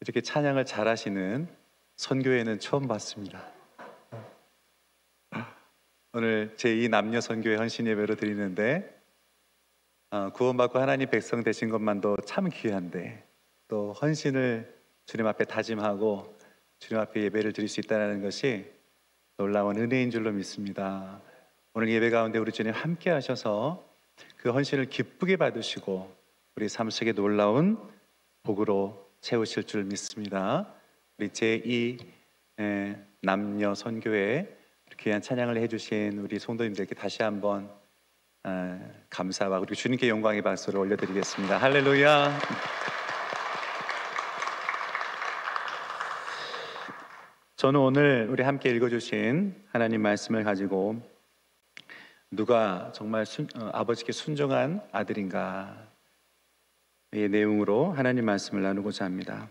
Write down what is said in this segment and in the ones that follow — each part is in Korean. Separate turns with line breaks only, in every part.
이렇게 찬양을 잘하시는 선교회는 처음 봤습니다. 오늘 제2 남녀 선교회 헌신 예배로 드리는데 구원받고 하나님 백성 되신 것만도 참 귀한데 또 헌신을 주님 앞에 다짐하고 주님 앞에 예배를 드릴 수 있다는 것이 놀라운 은혜인 줄로 믿습니다. 오늘 예배 가운데 우리 주님 함께 하셔서 그 헌신을 기쁘게 받으시고 우리 삶 속에 놀라운 복으로 채우실 줄 믿습니다. 우리 제2 남녀 선교회 귀한 찬양을 해주신 우리 성도님들께 다시 한번 감사와 그리고 주님께 영광의 박수를 올려드리겠습니다. 할렐루야. 저는 오늘 우리 함께 읽어주신 하나님 말씀을 가지고 누가 정말 아버지께 순종한 아들인가 이 내용으로 하나님 말씀을 나누고자 합니다.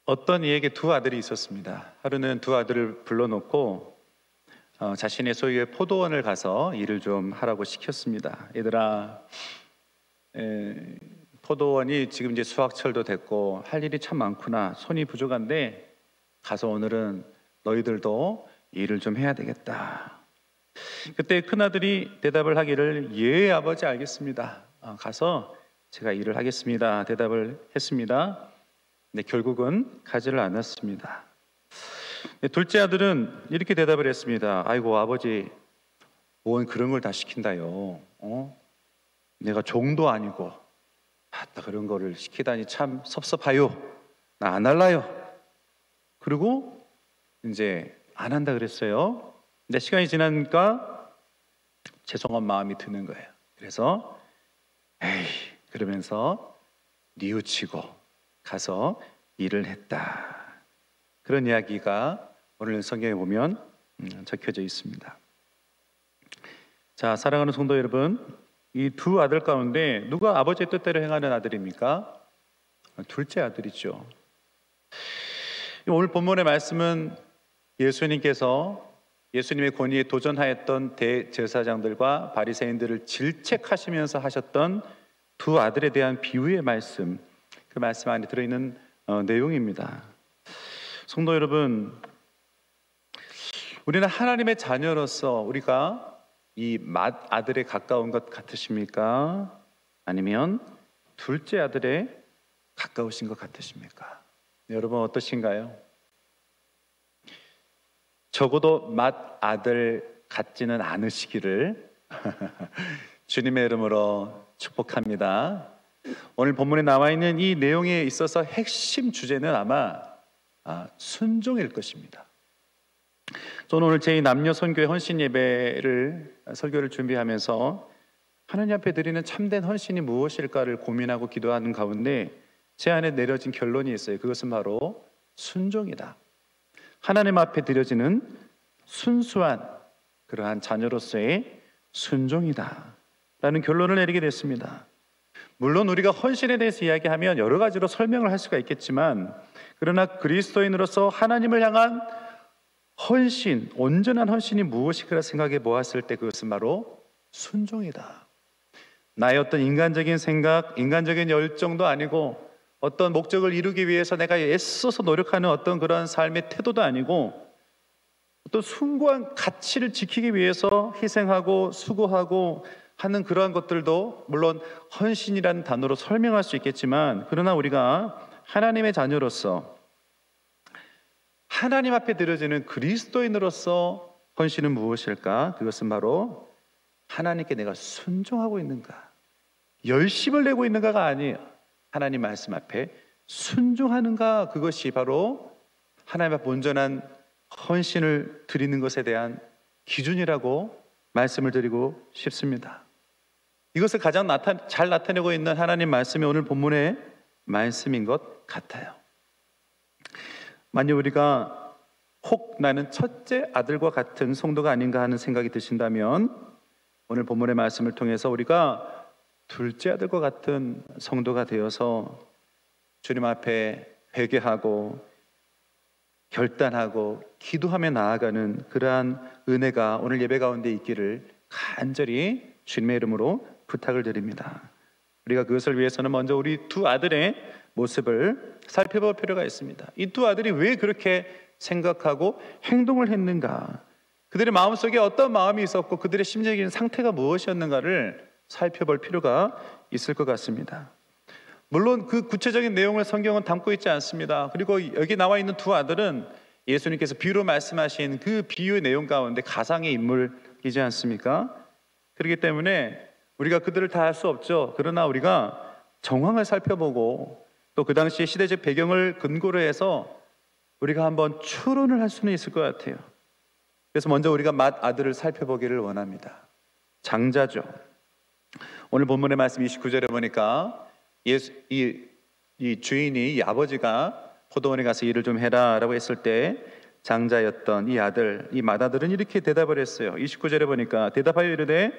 어떤 이에게 두 아들이 있었습니다. 하루는 두 아들을 불러놓고 자신의 소유의 포도원을 가서 일을 좀 하라고 시켰습니다. 얘들아, 포도원이 지금 이제 수확철도 됐고 할 일이 참 많구나. 손이 부족한데 가서 오늘은 너희들도 일을 좀 해야 되겠다. 그때 큰아들이 대답을 하기를 예 아버지 알겠습니다. 가서 제가 일을 하겠습니다. 대답을 했습니다. 근데 결국은 가지를 않았습니다. 둘째 아들은 이렇게 대답을 했습니다. 아이고 아버지 뭔 그런 걸 다 시킨다요. 내가 종도 아니고 그런 거를 시키다니 참 섭섭하요. 나 안 할라요. 그리고 이제 안 한다 그랬어요. 근데 시간이 지나니까 죄송한 마음이 드는 거예요. 그래서 에이 그러면서 뉘우치고 가서 일을 했다. 그런 이야기가 오늘 성경에 보면 적혀져 있습니다. 자, 사랑하는 성도 여러분, 이 두 아들 가운데 누가 아버지의 뜻대로 행하는 아들입니까? 둘째 아들이죠. 오늘 본문의 말씀은 예수님께서 예수님의 권위에 도전하였던 대제사장들과 바리새인들을 질책하시면서 하셨던 두 아들에 대한 비유의 말씀, 그 말씀 안에 들어있는 내용입니다. 성도 여러분, 우리는 하나님의 자녀로서 우리가 이 맏아들에 가까운 것 같으십니까? 아니면 둘째 아들에 가까우신 것 같으십니까? 여러분 어떠신가요? 적어도 맏아들 같지는 않으시기를 주님의 이름으로 축복합니다. 오늘 본문에 나와 있는 이 내용에 있어서 핵심 주제는 아마 순종일 것입니다. 저는 오늘 제2 남녀 선교회 헌신 예배를 설교를 준비하면서 하나님 앞에 드리는 참된 헌신이 무엇일까를 고민하고 기도하는 가운데 제 안에 내려진 결론이 있어요. 그것은 바로 순종이다. 하나님 앞에 드려지는 순수한 그러한 자녀로서의 순종이다 라는 결론을 내리게 됐습니다. 물론 우리가 헌신에 대해서 이야기하면 여러 가지로 설명을 할 수가 있겠지만 그러나 그리스도인으로서 하나님을 향한 헌신, 온전한 헌신이 무엇일까 생각해 보았을 때 그것은 바로 순종이다. 나의 어떤 인간적인 생각, 인간적인 열정도 아니고 어떤 목적을 이루기 위해서 내가 애써서 노력하는 어떤 그런 삶의 태도도 아니고 어떤 숭고한 가치를 지키기 위해서 희생하고 수고하고 하는 그러한 것들도 물론 헌신이라는 단어로 설명할 수 있겠지만 그러나 우리가 하나님의 자녀로서 하나님 앞에 드려지는 그리스도인으로서 헌신은 무엇일까? 그것은 바로 하나님께 내가 순종하고 있는가, 열심을 내고 있는가가 아니에요. 하나님 말씀 앞에 순종하는가, 그것이 바로 하나님 앞에 온전한 헌신을 드리는 것에 대한 기준이라고 말씀을 드리고 싶습니다. 이것을 가장 잘 나타내고 있는 하나님 말씀이 오늘 본문의 말씀인 것 같아요. 만약 우리가 혹 나는 첫째 아들과 같은 성도가 아닌가 하는 생각이 드신다면 오늘 본문의 말씀을 통해서 우리가 둘째 아들과 같은 성도가 되어서 주님 앞에 회개하고 결단하고 기도하며 나아가는 그러한 은혜가 오늘 예배 가운데 있기를 간절히 주님의 이름으로 부탁을 드립니다. 우리가 그것을 위해서는 먼저 우리 두 아들의 모습을 살펴볼 필요가 있습니다. 이 두 아들이 왜 그렇게 생각하고 행동을 했는가, 그들의 마음속에 어떤 마음이 있었고 그들의 심리적인 상태가 무엇이었는가를 살펴볼 필요가 있을 것 같습니다. 물론 그 구체적인 내용을 성경은 담고 있지 않습니다. 그리고 여기 나와 있는 두 아들은 예수님께서 비유로 말씀하신 그 비유의 내용 가운데 가상의 인물이지 않습니까? 그렇기 때문에 우리가 그들을 다 알 수 없죠. 그러나 우리가 정황을 살펴보고 또 그 당시의 시대적 배경을 근거로 해서 우리가 한번 추론을 할 수는 있을 것 같아요. 그래서 먼저 우리가 맏아들을 살펴보기를 원합니다. 장자죠. 오늘 본문의 말씀 29절에 보니까 이 주인이, 이 아버지가 포도원에 가서 일을 좀 해라 라고 했을 때 장자였던 이 아들, 이 맏아들은 이렇게 대답을 했어요. 29절에 보니까 대답하여 이르되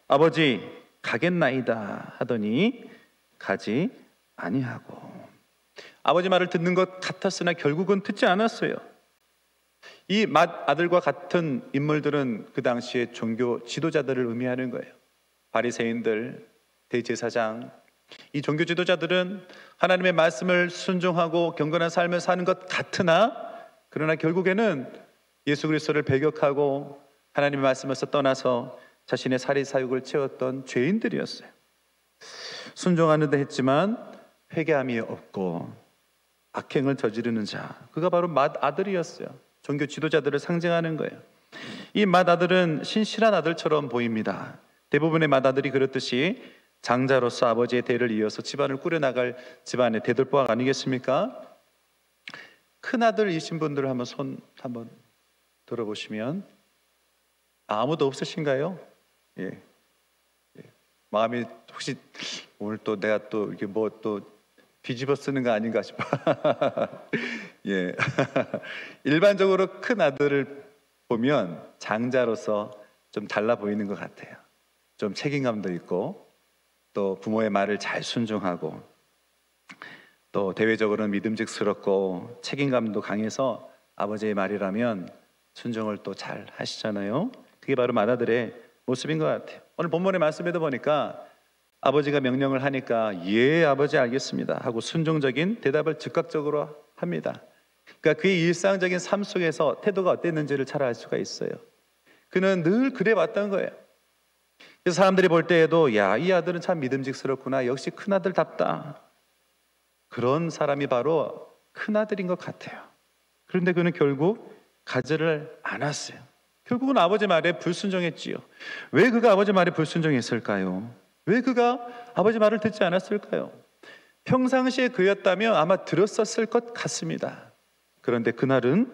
아버지 가겠나이다 하더니 가지 아니하고. 아버지 말을 듣는 것 같았으나 결국은 듣지 않았어요. 이 맏아들과 같은 인물들은 그 당시에 종교 지도자들을 의미하는 거예요. 바리새인들, 대제사장, 이 종교 지도자들은 하나님의 말씀을 순종하고 경건한 삶을 사는 것 같으나 그러나 결국에는 예수 그리스도를 배격하고 하나님의 말씀에서 떠나서 자신의 사리 사욕을 채웠던 죄인들이었어요. 순종하는 데 했지만 회개함이 없고 악행을 저지르는 자, 그가 바로 맏아들이었어요. 종교 지도자들을 상징하는 거예요. 이 맏아들은 신실한 아들처럼 보입니다. 대부분의 맏아들이 그렇듯이 장자로서 아버지의 대를 이어서 집안을 꾸려나갈 집안의 대들보가 아니겠습니까? 큰아들이신 분들 한번 손 한번 들어보시면 아무도 없으신가요? 예. 마음이 혹시 오늘 또 내가 또 이게 뭐 또 뒤집어 쓰는 거 아닌가 싶어. 예. 일반적으로 큰 아들을 보면 장자로서 좀 달라 보이는 것 같아요. 좀 책임감도 있고 또 부모의 말을 잘 순종하고 또 대외적으로는 믿음직스럽고 책임감도 강해서 아버지의 말이라면 순종을 또 잘 하시잖아요. 그게 바로 맏아들의 모습인 것 같아요. 오늘 본문의 말씀에도 보니까 아버지가 명령을 하니까 예 아버지 알겠습니다 하고 순종적인 대답을 즉각적으로 합니다. 그러니까 그의 일상적인 삶 속에서 태도가 어땠는지를 잘 알 수가 있어요. 그는 늘 그래 왔던 거예요. 그래서 사람들이 볼 때에도 야, 이 아들은 참 믿음직스럽구나, 역시 큰아들답다, 그런 사람이 바로 큰아들인 것 같아요. 그런데 그는 결국 가지를 않았어요. 결국은 아버지 말에 불순종했지요. 왜 그가 아버지 말에 불순종했을까요? 왜 그가 아버지 말을 듣지 않았을까요? 평상시에 그였다면 아마 들었었을 것 같습니다. 그런데 그날은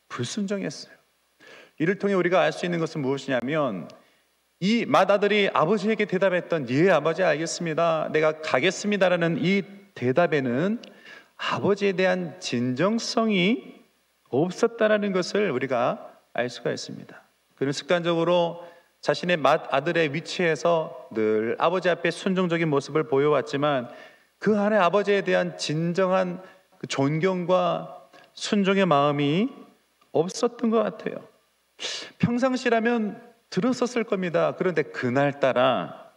불순종했어요. 이를 통해 우리가 알 수 있는 것은 무엇이냐면 이 맏아들이 아버지에게 대답했던 예 아버지 알겠습니다, 내가 가겠습니다라는 이 대답에는 아버지에 대한 진정성이 없었다라는 것을 우리가 알 수가 있습니다. 그는 습관적으로 자신의 맏아들의 위치에서 늘 아버지 앞에 순종적인 모습을 보여왔지만 그 안에 아버지에 대한 진정한 그 존경과 순종의 마음이 없었던 것 같아요. 평상시라면 들었었을 겁니다. 그런데 그날따라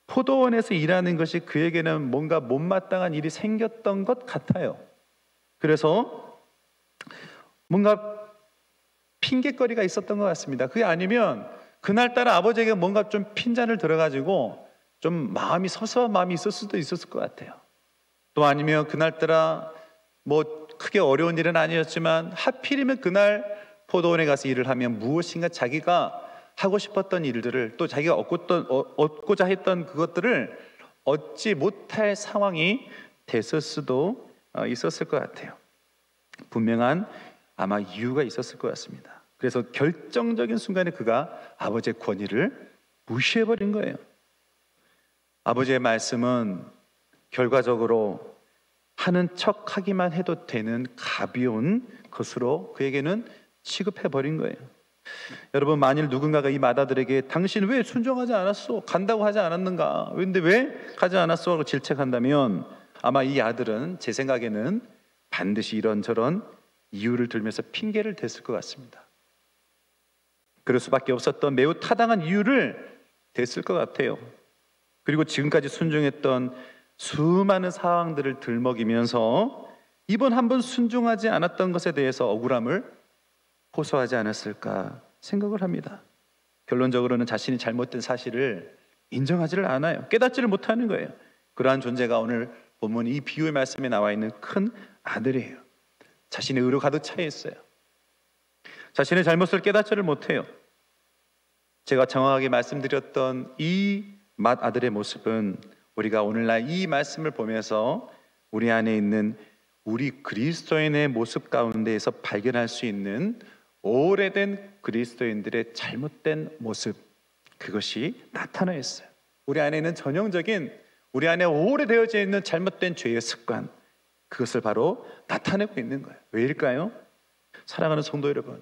포도원에서 일하는 것이 그에게는 뭔가 못마땅한 일이 생겼던 것 같아요. 그래서 뭔가 핑계거리가 있었던 것 같습니다. 그게 아니면 그날따라 아버지에게 뭔가 좀 핀잔을 들어가지고 좀 마음이 서서한 마음이 있을 수도 있었을 것 같아요. 또 아니면 그날따라 뭐 크게 어려운 일은 아니었지만 하필이면 그날 포도원에 가서 일을 하면 무엇인가 자기가 하고 싶었던 일들을, 또 자기가 얻고자 했던 그것들을 얻지 못할 상황이 됐을 수도 있었을 것 같아요. 분명한 아마 이유가 있었을 것 같습니다. 그래서 결정적인 순간에 그가 아버지의 권위를 무시해버린 거예요. 아버지의 말씀은 결과적으로 하는 척하기만 해도 되는 가벼운 것으로 그에게는 취급해버린 거예요. 여러분, 만일 누군가가 이 맏아들에게 당신 왜 순종하지 않았어? 간다고 하지 않았는가? 근데 왜 가지 않았어? 하고 질책한다면 아마 이 아들은 제 생각에는 반드시 이런저런 이유를 들면서 핑계를 댔을 것 같습니다. 그럴 수밖에 없었던 매우 타당한 이유를 댔을 것 같아요. 그리고 지금까지 순종했던 수많은 상황들을 들먹이면서 이번 한 번 순종하지 않았던 것에 대해서 억울함을 호소하지 않았을까 생각을 합니다. 결론적으로는 자신이 잘못된 사실을 인정하지를 않아요. 깨닫지를 못하는 거예요. 그러한 존재가 오늘 본문 이 비유의 말씀에 나와 있는 큰 아들이에요. 자신의 의로 가득 차 있어요. 자신의 잘못을 깨닫지를 못해요. 제가 정확하게 말씀드렸던 이 맏아들의 모습은 우리가 오늘날 이 말씀을 보면서 우리 안에 있는 우리 그리스도인의 모습 가운데에서 발견할 수 있는 오래된 그리스도인들의 잘못된 모습, 그것이 나타나 있어요. 우리 안에 있는 전형적인, 우리 안에 오래되어져 있는 잘못된 죄의 습관, 그것을 바로 나타내고 있는 거예요. 왜일까요? 사랑하는 성도 여러분,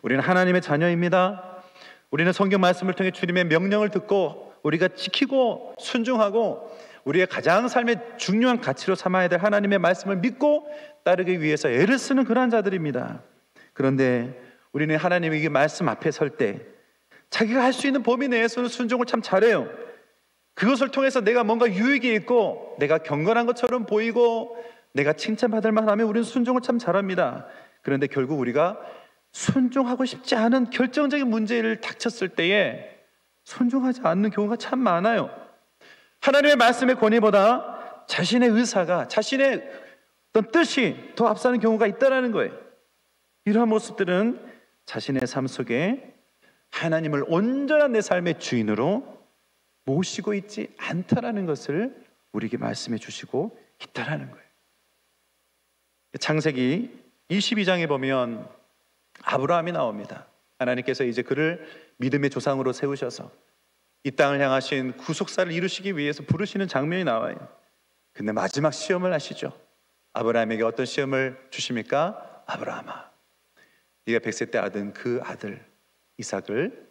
우리는 하나님의 자녀입니다. 우리는 성경 말씀을 통해 주님의 명령을 듣고 우리가 지키고 순종하고 우리의 가장 삶의 중요한 가치로 삼아야 될 하나님의 말씀을 믿고 따르기 위해서 애를 쓰는 그러한 자들입니다. 그런데 우리는 하나님의 말씀 앞에 설 때 자기가 할 수 있는 범위 내에서는 순종을 참 잘해요. 그것을 통해서 내가 뭔가 유익이 있고 내가 경건한 것처럼 보이고 내가 칭찬받을 만하면 우리는 순종을 참 잘합니다. 그런데 결국 우리가 순종하고 싶지 않은 결정적인 문제를 닥쳤을 때에 순종하지 않는 경우가 참 많아요. 하나님의 말씀의 권위보다 자신의 의사가, 자신의 어떤 뜻이 더 앞서는 경우가 있다는 거예요. 이러한 모습들은 자신의 삶 속에 하나님을 온전한 내 삶의 주인으로 모시고 있지 않다라는 것을 우리에게 말씀해 주시고 있다는 거예요. 창세기 22장에 보면 아브라함이 나옵니다. 하나님께서 이제 그를 믿음의 조상으로 세우셔서 이 땅을 향하신 구속사를 이루시기 위해서 부르시는 장면이 나와요. 근데 마지막 시험을 하시죠. 아브라함에게 어떤 시험을 주십니까? 아브라함아, 네가 100세 때 얻은 그 아들 이삭을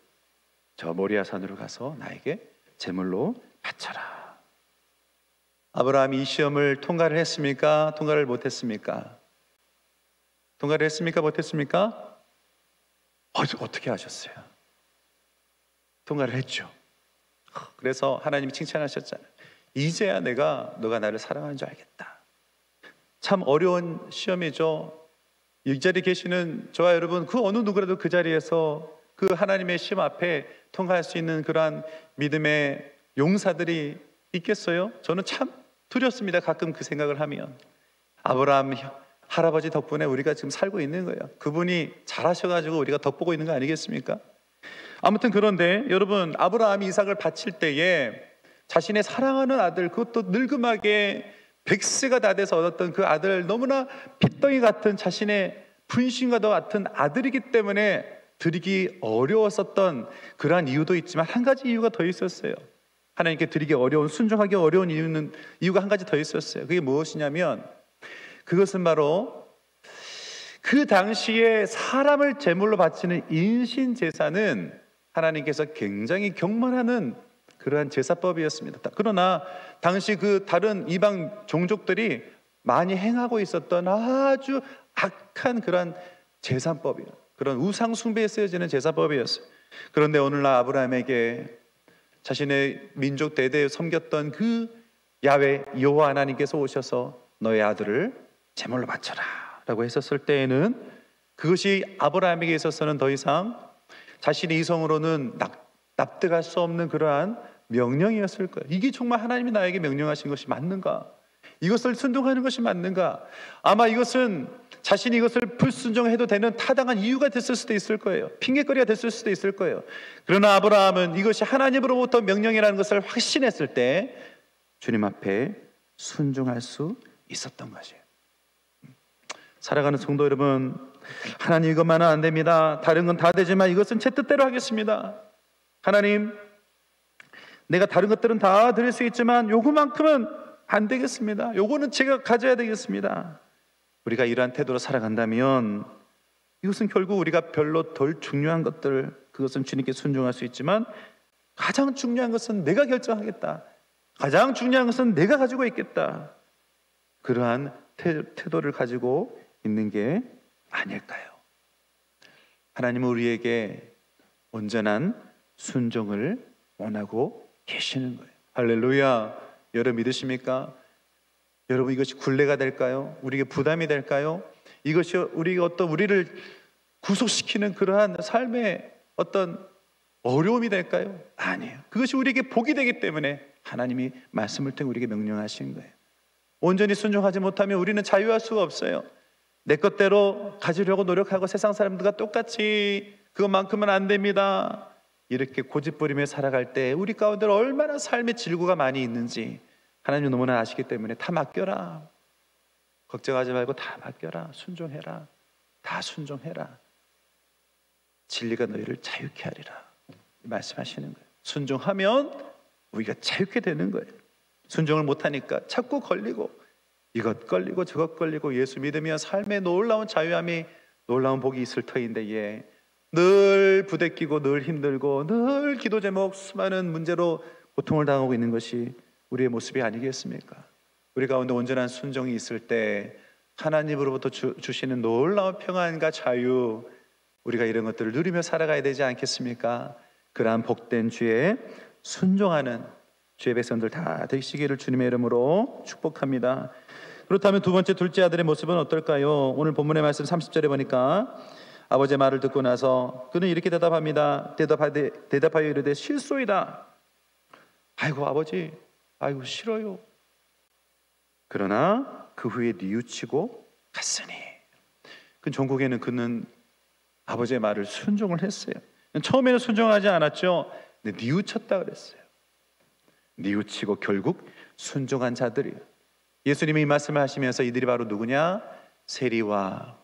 저 모리아 산으로 가서 나에게 제물로 바쳐라. 아브라함이 이 시험을 통과를 했습니까? 통과를 못했습니까? 통과를 했습니까? 못했습니까? 어떻게 하셨어요? 통과를 했죠. 그래서 하나님이 칭찬하셨잖아요. 이제야 너가 나를 사랑하는 줄 알겠다. 참 어려운 시험이죠. 이 자리에 계시는 저와 여러분, 그 어느 누구라도 그 자리에서 그 하나님의 시험 앞에 통과할 수 있는 그러한 믿음의 용사들이 있겠어요? 저는 참 두렵습니다. 가끔 그 생각을 하면. 아브라함 할아버지 덕분에 우리가 지금 살고 있는 거예요. 그분이 잘하셔가지고 우리가 덕보고 있는 거 아니겠습니까? 아무튼 그런데 여러분, 아브라함이 이삭을 바칠 때에 자신의 사랑하는 아들, 그것도 늙음하게 100세가 다 돼서 얻었던 그 아들, 너무나 핏덩이 같은 자신의 분신과도 같은 아들이기 때문에 드리기 어려웠었던 그러한 이유도 있지만 한 가지 이유가 더 있었어요. 하나님께 드리기 어려운, 순종하기 어려운 이유가 한 가지 더 있었어요. 그게 무엇이냐면, 그것은 바로 그 당시에 사람을 제물로 바치는 인신 제사는 하나님께서 굉장히 경멸하는 그러한 제사법이었습니다. 그러나 당시 그 다른 이방 종족들이 많이 행하고 있었던 아주 악한 그러한 제사법이에요. 그런 우상 숭배에 쓰여지는 제사법이었어요. 그런데 오늘날 아브라함에게 자신의 민족 대대에 섬겼던 그 야훼 여호와 하나님께서 오셔서 너의 아들을 제물로 바쳐라 라고 했었을 때에는 그것이 아브라함에게 있어서는 더 이상 자신의 이성으로는 납득할 수 없는 그러한 명령이었을 거예요. 이게 정말 하나님이 나에게 명령하신 것이 맞는가? 이것을 순종하는 것이 맞는가? 아마 이것은 자신이 이것을 불순종해도 되는 타당한 이유가 됐을 수도 있을 거예요. 핑계거리가 됐을 수도 있을 거예요. 그러나 아브라함은 이것이 하나님으로부터 명령이라는 것을 확신했을 때 주님 앞에 순종할 수 있었던 것이에요. 살아가는 성도 여러분, 하나님 이것만은 안 됩니다. 다른 건 다 되지만 이것은 제 뜻대로 하겠습니다. 하나님, 내가 다른 것들은 다 드릴 수 있지만 요거만큼은 안 되겠습니다. 요거는 제가 가져야 되겠습니다. 우리가 이러한 태도로 살아간다면 이것은 결국 우리가 별로 덜 중요한 것들, 그것은 주님께 순종할 수 있지만 가장 중요한 것은 내가 결정하겠다. 가장 중요한 것은 내가 가지고 있겠다. 그러한 태도를 가지고 있는 게 아닐까요? 하나님은 우리에게 온전한 순종을 원하고 계시는 거예요. 할렐루야. 여러분 믿으십니까? 여러분 이것이 굴레가 될까요? 우리에게 부담이 될까요? 이것이 우리를 구속시키는 그러한 삶의 어떤 어려움이 될까요? 아니에요. 그것이 우리에게 복이 되기 때문에 하나님이 말씀을 통해 우리에게 명령하신 거예요. 온전히 순종하지 못하면 우리는 자유할 수가 없어요. 내 것대로 가지려고 노력하고 세상 사람들과 똑같이 그것만큼은 안 됩니다. 이렇게 고집부리며 살아갈 때 우리 가운데 얼마나 삶의 질구가 많이 있는지 하나님은 너무나 아시기 때문에 다 맡겨라. 걱정하지 말고 다 맡겨라. 순종해라. 다 순종해라. 진리가 너희를 자유케 하리라 말씀하시는 거예요. 순종하면 우리가 자유케 되는 거예요. 순종을 못하니까 자꾸 걸리고 이것 걸리고 저것 걸리고 예수 믿으며 삶에 놀라운 자유함이 놀라운 복이 있을 터인데 늘 부대끼고 늘 힘들고 늘 기도 제목 수많은 문제로 고통을 당하고 있는 것이 우리의 모습이 아니겠습니까? 우리 가운데 온전한 순종이 있을 때 하나님으로부터 주시는 놀라운 평안과 자유, 우리가 이런 것들을 누리며 살아가야 되지 않겠습니까? 그러한 복된 주에 순종하는 주의 백성들 다 되시기를 주님의 이름으로 축복합니다. 그렇다면 두 번째 둘째 아들의 모습은 어떨까요? 오늘 본문의 말씀 30절에 보니까 아버지의 말을 듣고 나서 그는 이렇게 대답합니다. 대답하여 이르되 실소이다. 아이고 아버지, 아이고 싫어요. 그러나 그 후에 뉘우치고 갔으니. 그 종국에는 그는 아버지의 말을 순종을 했어요. 처음에는 순종하지 않았죠. 근데 뉘우쳤다 그랬어요. 뉘우치고 결국 순종한 자들이에요. 예수님이 이 말씀을 하시면서 이들이 바로 누구냐? 세리와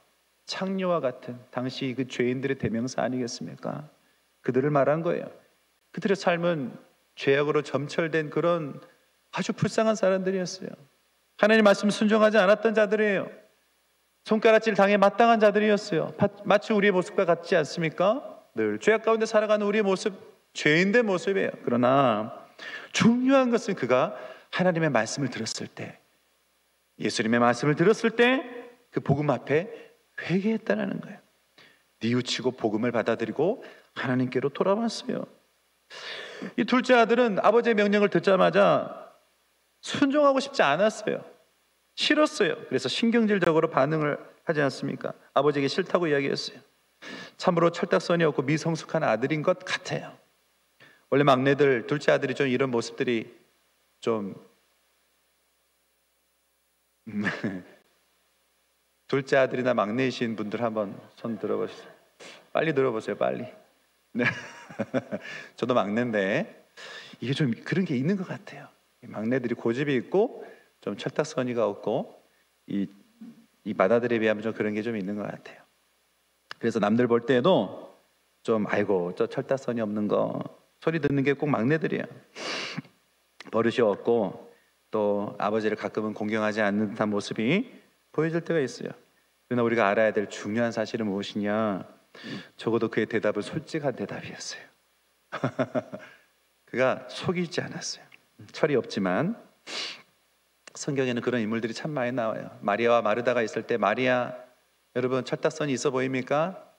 창녀와 같은 당시 그 죄인들의 대명사 아니겠습니까? 그들을 말한 거예요. 그들의 삶은 죄악으로 점철된 그런 아주 불쌍한 사람들이었어요. 하나님 말씀 순종하지 않았던 자들이에요. 손가락질 당해 마땅한 자들이었어요. 마치 우리의 모습과 같지 않습니까? 늘 죄악 가운데 살아가는 우리의 모습, 죄인된 모습이에요. 그러나 중요한 것은 그가 하나님의 말씀을 들었을 때, 예수님의 말씀을 들었을 때 그 복음 앞에 회개했다는 거예요. 뉘우치고 복음을 받아들이고 하나님께로 돌아왔어요. 이 둘째 아들은 아버지의 명령을 듣자마자 순종하고 싶지 않았어요. 싫었어요. 그래서 신경질적으로 반응을 하지 않습니까? 아버지에게 싫다고 이야기했어요. 참으로 철딱선이 없고 미성숙한 아들인 것 같아요. 원래 막내들, 둘째 아들이 좀 이런 모습들이 좀 둘째 아들이나 막내이신 분들 한번 손 들어보세요. 빨리 들어보세요. 빨리. 네. 저도 막내인데 이게 좀 그런 게 있는 것 같아요. 막내들이 고집이 있고 좀 철딱서니가 없고 이 맏아들에 비하면 좀 그런 게 좀 있는 것 같아요. 그래서 남들 볼 때에도 좀 아이고 저 철딱서니 없는 거 소리 듣는 게 꼭 막내들이야. 버릇이 없고 또 아버지를 가끔은 공경하지 않는 듯한 모습이 보여질 때가 있어요. 그러나 우리가 알아야 될 중요한 사실은 무엇이냐? 적어도 그의 대답은 솔직한 대답이었어요. 그가 속이지 않았어요. 철이 없지만 성경에는 그런 인물들이 참 많이 나와요. 마리아와 마르다가 있을 때 마리아, 여러분 철딱선이 있어 보입니까?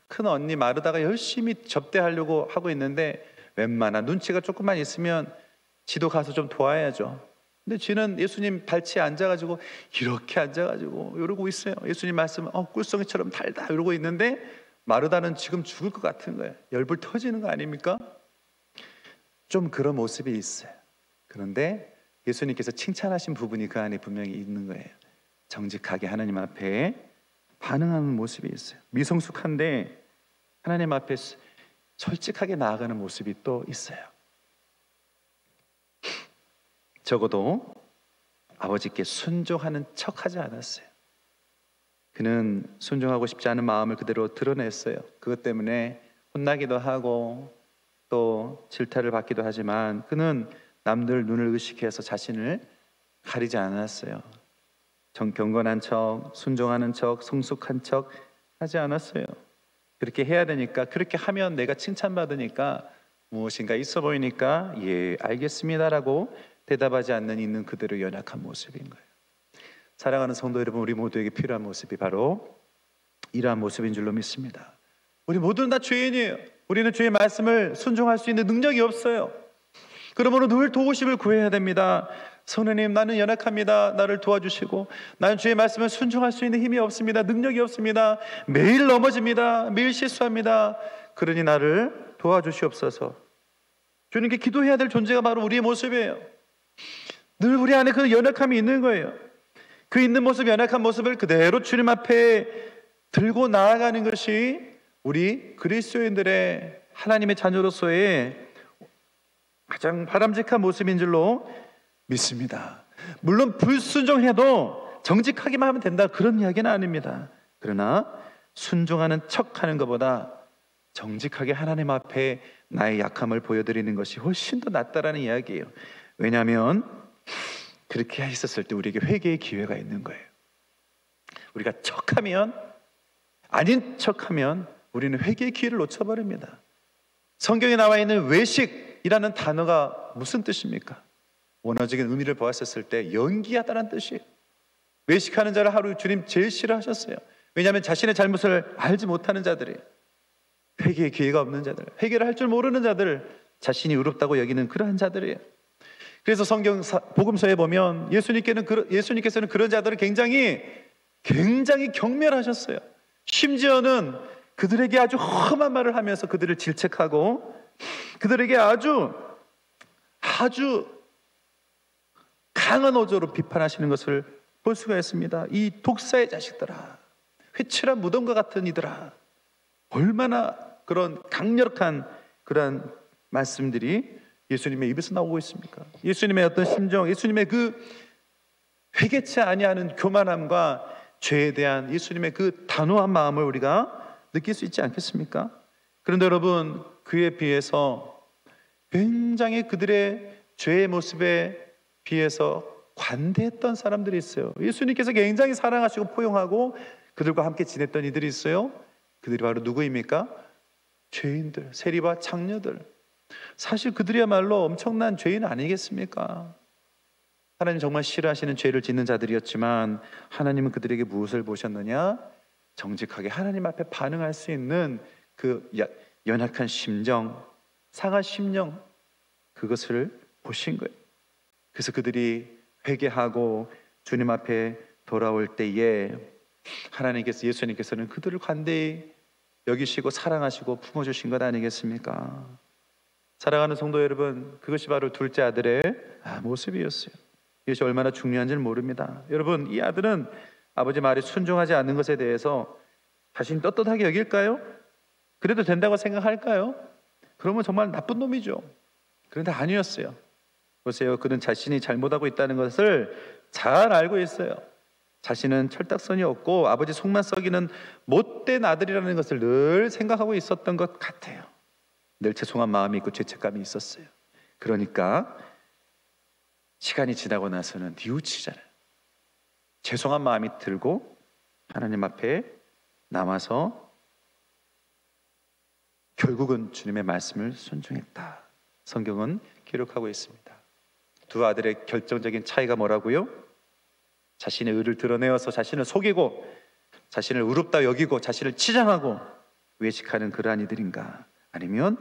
큰 언니 마르다가 열심히 접대하려고 하고 있는데 웬만한 눈치가 조금만 있으면 지도 가서 좀 도와야죠. 근데 지는 예수님 발치에 앉아가지고 이렇게 앉아가지고 이러고 있어요. 예수님 말씀 꿀송이처럼 달다 이러고 있는데 마르다는 지금 죽을 것 같은 거예요. 열불 터지는 거 아닙니까? 좀 그런 모습이 있어요. 그런데 예수님께서 칭찬하신 부분이 그 안에 분명히 있는 거예요. 정직하게 하나님 앞에 반응하는 모습이 있어요. 미성숙한데 하나님 앞에 솔직하게 나아가는 모습이 또 있어요. 적어도 아버지께 순종하는 척하지 않았어요. 그는 순종하고 싶지 않은 마음을 그대로 드러냈어요. 그것 때문에 혼나기도 하고 또 질타를 받기도 하지만 그는 남들 눈을 의식해서 자신을 가리지 않았어요. 경건한 척, 순종하는 척, 성숙한 척 하지 않았어요. 그렇게 해야 되니까, 그렇게 하면 내가 칭찬받으니까, 무엇인가 있어 보이니까 예 알겠습니다라고 대답하지 않는 있는 그대로 연약한 모습인 거예요. 사랑하는 성도 여러분, 우리 모두에게 필요한 모습이 바로 이러한 모습인 줄로 믿습니다. 우리 모두는 다 죄인이에요. 우리는 주의 말씀을 순종할 수 있는 능력이 없어요. 그러므로 늘 도우심을 구해야 됩니다. 성령님, 나는 연약합니다. 나를 도와주시고, 나는 주의 말씀을 순종할 수 있는 힘이 없습니다. 능력이 없습니다. 매일 넘어집니다. 매일 실수합니다. 그러니 나를 도와주시옵소서. 주님께 기도해야 될 존재가 바로 우리의 모습이에요. 늘 우리 안에 그 연약함이 있는 거예요. 그 있는 모습, 연약한 모습을 그대로 주님 앞에 들고 나아가는 것이 우리 그리스도인들의 하나님의 자녀로서의 가장 바람직한 모습인 줄로 믿습니다. 물론 불순종해도 정직하기만 하면 된다, 그런 이야기는 아닙니다. 그러나 순종하는 척하는 것보다 정직하게 하나님 앞에 나의 약함을 보여드리는 것이 훨씬 더 낫다라는 이야기예요. 왜냐하면 그렇게 했었을 때 우리에게 회개의 기회가 있는 거예요. 우리가 척하면, 아닌 척하면 우리는 회개의 기회를 놓쳐버립니다. 성경에 나와 있는 외식이라는 단어가 무슨 뜻입니까? 원어적인 의미를 보았었을 때 연기하다는 뜻이에요. 외식하는 자를 하루 주님 제일 싫어하셨어요. 왜냐하면 자신의 잘못을 알지 못하는 자들이에요. 회개의 기회가 없는 자들, 회개를 할 줄 모르는 자들, 자신이 의롭다고 여기는 그러한 자들이에요. 그래서 성경 복음서에 보면 예수님께서는 그런 자들을 굉장히 경멸하셨어요. 심지어는 그들에게 아주 험한 말을 하면서 그들을 질책하고 그들에게 아주 강한 어조로 비판하시는 것을 볼 수가 있습니다. 이 독사의 자식들아, 회칠한 무덤과 같은 이들아, 얼마나 그런 강력한 그런 말씀들이 예수님의 입에서 나오고 있습니까? 예수님의 어떤 심정, 예수님의 그 회개치 아니하는 교만함과 죄에 대한 예수님의 그 단호한 마음을 우리가 느낄 수 있지 않겠습니까? 그런데 여러분, 그에 비해서 굉장히 그들의 죄의 모습에 비해서 관대했던 사람들이 있어요. 예수님께서 굉장히 사랑하시고 포용하고 그들과 함께 지냈던 이들이 있어요. 그들이 바로 누구입니까? 죄인들, 세리와 창녀들. 사실 그들이야말로 엄청난 죄인 아니겠습니까? 하나님 정말 싫어하시는 죄를 짓는 자들이었지만 하나님은 그들에게 무엇을 보셨느냐? 정직하게 하나님 앞에 반응할 수 있는 그 연약한 심정, 상한 심령, 그것을 보신 거예요. 그래서 그들이 회개하고 주님 앞에 돌아올 때에 예수님께서는 그들을 관대히 여기시고 사랑하시고 품어주신 것 아니겠습니까? 사랑하는 성도 여러분, 그것이 바로 둘째 아들의 모습이었어요. 이것이 얼마나 중요한지는 모릅니다. 여러분, 이 아들은 아버지 말에 순종하지 않는 것에 대해서 자신이 떳떳하게 여길까요? 그래도 된다고 생각할까요? 그러면 정말 나쁜 놈이죠. 그런데 아니었어요. 보세요, 그는 자신이 잘못하고 있다는 것을 잘 알고 있어요. 자신은 철딱선이 없고 아버지 속만 썩이는 못된 아들이라는 것을 늘 생각하고 있었던 것 같아요. 늘 죄송한 마음이 있고 죄책감이 있었어요. 그러니까 시간이 지나고 나서는 뉘우치잖아요. 죄송한 마음이 들고 하나님 앞에 남아서 결국은 주님의 말씀을 순종했다. 성경은 기록하고 있습니다. 두 아들의 결정적인 차이가 뭐라고요? 자신의 의를 드러내어서 자신을 속이고 자신을 의롭다 여기고 자신을 치장하고 외식하는 그러한 이들인가? 아니면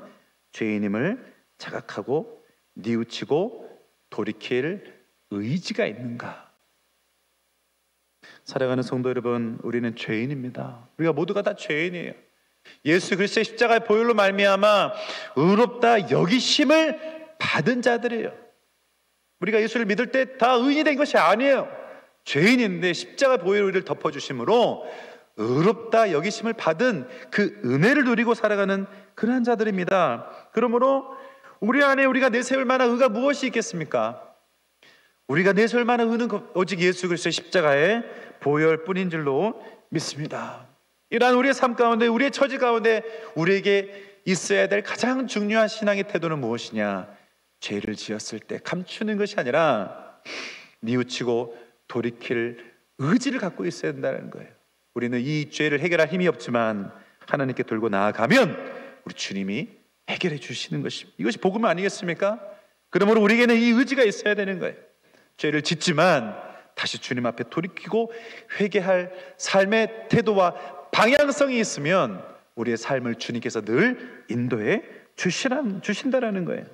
죄인임을 자각하고 뉘우치고 돌이킬 의지가 있는가? 사랑하는 성도 여러분, 우리는 죄인입니다. 우리가 모두가 다 죄인이에요. 예수 그리스도의 십자가의 보혈로 말미암아 의롭다 여기심을 받은 자들이에요. 우리가 예수를 믿을 때 다 의인이 된 것이 아니에요. 죄인인데 십자가 보혈로 우리를 덮어주심으로 의롭다 여기심을 받은 그 은혜를 누리고 살아가는 그러한 자들입니다. 그러므로 우리 안에 우리가 내세울 만한 의가 무엇이 있겠습니까? 우리가 내세울 만한 의는 오직 예수 그리스도의 십자가의 보혈뿐인 줄로 믿습니다. 이러한 우리의 삶 가운데, 우리의 처지 가운데 우리에게 있어야 될 가장 중요한 신앙의 태도는 무엇이냐? 죄를 지었을 때 감추는 것이 아니라 뉘우치고 돌이킬 의지를 갖고 있어야 된다는 거예요. 우리는 이 죄를 해결할 힘이 없지만 하나님께 들고 나아가면 우리 주님이 해결해 주시는 것입니다. 이것이 복음 아니겠습니까? 그러므로 우리에게는 이 의지가 있어야 되는 거예요. 죄를 짓지만 다시 주님 앞에 돌이키고 회개할 삶의 태도와 방향성이 있으면 우리의 삶을 주님께서 늘 인도해 주신다라는 거예요.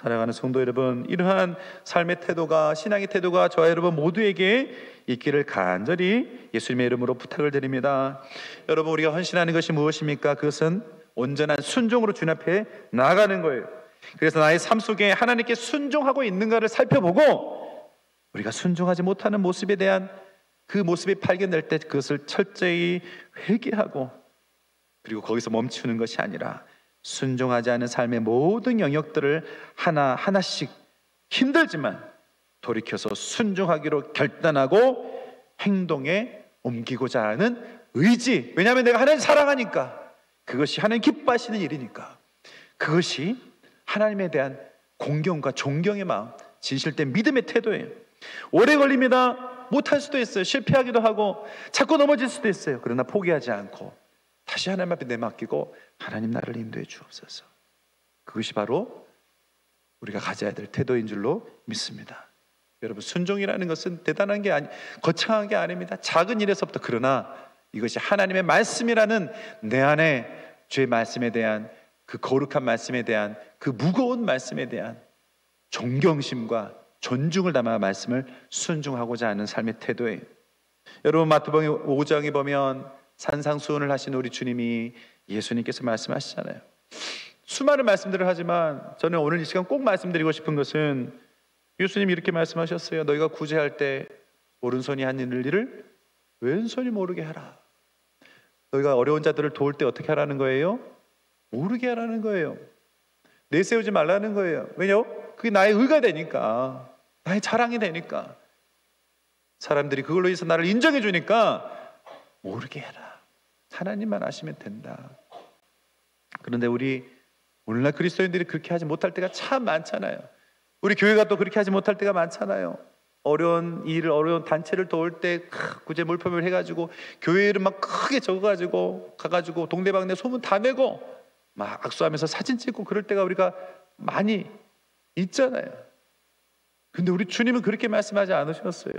사랑하는 성도 여러분, 이러한 삶의 태도가, 신앙의 태도가 저와 여러분 모두에게 있기를 간절히 예수님의 이름으로 부탁을 드립니다. 여러분, 우리가 헌신하는 것이 무엇입니까? 그것은 온전한 순종으로 주님 앞에 나아가는 거예요. 그래서 나의 삶 속에 하나님께 순종하고 있는가를 살펴보고, 우리가 순종하지 못하는 모습에 대한 그 모습이 발견될 때 그것을 철저히 회개하고, 그리고 거기서 멈추는 것이 아니라 순종하지 않은 삶의 모든 영역들을 하나하나씩 힘들지만 돌이켜서 순종하기로 결단하고 행동에 옮기고자 하는 의지. 왜냐하면 내가 하나님 사랑하니까, 그것이 하나님 기뻐하시는 일이니까, 그것이 하나님에 대한 공경과 존경의 마음, 진실된 믿음의 태도예요. 오래 걸립니다. 못할 수도 있어요. 실패하기도 하고 자꾸 넘어질 수도 있어요. 그러나 포기하지 않고 다시 하나님 앞에 내맡기고, 하나님 나를 인도해 주옵소서. 그것이 바로 우리가 가져야 될 태도인 줄로 믿습니다. 여러분, 순종이라는 것은 대단한 게 거창한 게 아닙니다. 작은 일에서부터. 그러나 이것이 하나님의 말씀이라는 내 안에 주의 말씀에 대한 그 거룩한 말씀에 대한 그 무거운 말씀에 대한 존경심과 존중을 담아 말씀을 순종하고자 하는 삶의 태도예요. 여러분, 마태복음 5장에 보면 산상수훈을 하신 우리 주님이, 예수님께서 말씀하시잖아요. 수많은 말씀들을 하지만 저는 오늘 이 시간 꼭 말씀드리고 싶은 것은, 예수님이 이렇게 말씀하셨어요. 너희가 구제할 때 오른손이 하는 일을 왼손이 모르게 하라. 너희가 어려운 자들을 도울 때 어떻게 하라는 거예요? 모르게 하라는 거예요. 내세우지 말라는 거예요. 왜냐? 그게 나의 의가 되니까, 나의 자랑이 되니까, 사람들이 그걸로 해서 나를 인정해 주니까 모르게 해라. 하나님만 아시면 된다. 그런데 우리 오늘날 그리스도인들이 그렇게 하지 못할 때가 참 많잖아요. 우리 교회가 또 그렇게 하지 못할 때가 많잖아요. 어려운 일을, 어려운 단체를 도울 때 구제 물품을 해가지고 교회 이름 막 크게 적어가지고 가가지고 동네방네 소문 다 내고 막 악수하면서 사진 찍고 그럴 때가 우리가 많이 있잖아요. 근데 우리 주님은 그렇게 말씀하지 않으셨어요.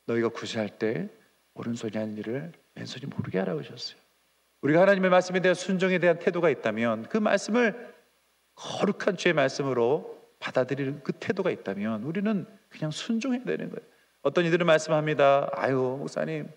너희가 구제할 때 오른손이 하는 일을 왼손이 모르게 하라고 하셨어요. 우리가 하나님의 말씀에 대한 순종에 대한 태도가 있다면, 그 말씀을 거룩한 주의 말씀으로 받아들이는 그 태도가 있다면 우리는 그냥 순종해야 되는 거예요. 어떤 이들은 말씀합니다. 아유, 목사님,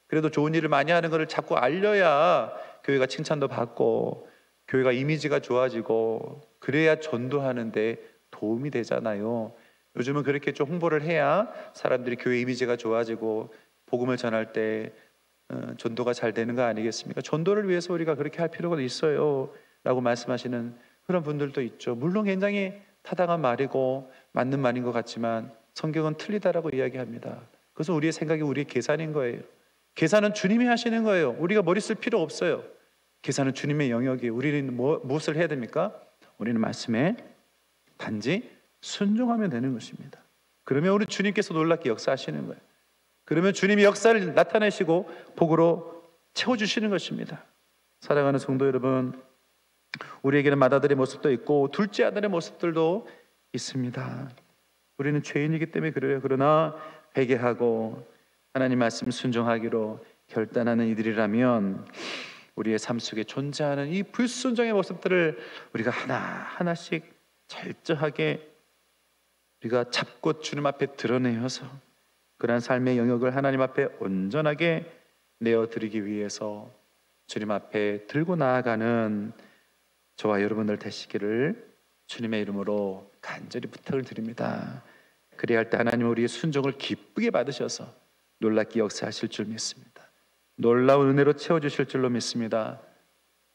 그래도 좋은 일을 많이 하는 것을 자꾸 알려야 교회가 칭찬도 받고 교회가 이미지가 좋아지고 그래야 전도하는데 도움이 되잖아요. 요즘은 그렇게 좀 홍보를 해야 사람들이 교회 이미지가 좋아지고 복음을 전할 때 전도가 잘 되는 거 아니겠습니까? 전도를 위해서 우리가 그렇게 할 필요가 있어요 라고 말씀하시는 그런 분들도 있죠. 물론 굉장히 타당한 말이고 맞는 말인 것 같지만 성경은 틀리다라고 이야기합니다. 그것은 우리의 생각이 우리의 계산인 거예요. 계산은 주님이 하시는 거예요. 우리가 머리 쓸 필요 없어요. 계산은 주님의 영역이에요. 우리는 무엇을 해야 됩니까? 우리는 말씀에 단지 순종하면 되는 것입니다. 그러면 우리 주님께서 놀랍게 역사하시는 거예요. 그러면 주님이 역사를 나타내시고 복으로 채워주시는 것입니다. 사랑하는 성도 여러분, 우리에게는 맏아들의 모습도 있고 둘째 아들의 모습들도 있습니다. 우리는 죄인이기 때문에 그래요. 그러나 회개하고 하나님 말씀 순종하기로 결단하는 이들이라면 우리의 삶 속에 존재하는 이 불순종의 모습들을 우리가 하나하나씩 철저하게 우리가 잡고 주님 앞에 드러내어서 그러한 삶의 영역을 하나님 앞에 온전하게 내어드리기 위해서 주님 앞에 들고 나아가는 저와 여러분들 되시기를 주님의 이름으로 간절히 부탁을 드립니다. 그래야 할 때 하나님 우리의 순종을 기쁘게 받으셔서 놀랍게 역사하실 줄 믿습니다. 놀라운 은혜로 채워주실 줄로 믿습니다.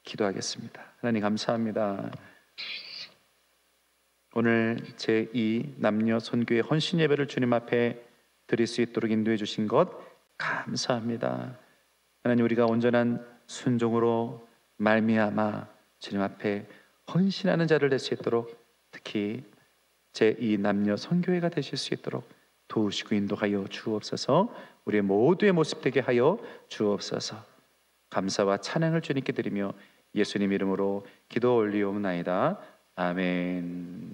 기도하겠습니다. 하나님 감사합니다. 오늘 제2 남녀 선교회 헌신 예배를 주님 앞에 드릴 수 있도록 인도해 주신 것 감사합니다. 하나님, 우리가 온전한 순종으로 말미암아 주님 앞에 헌신하는 자를 될 수 있도록, 특히 제2 남녀 선교회가 되실 수 있도록 도우시고 인도하여 주옵소서. 우리의 모두의 모습 되게 하여 주옵소서. 감사와 찬양을 주님께 드리며 예수님 이름으로 기도 올리옵나이다. 아멘.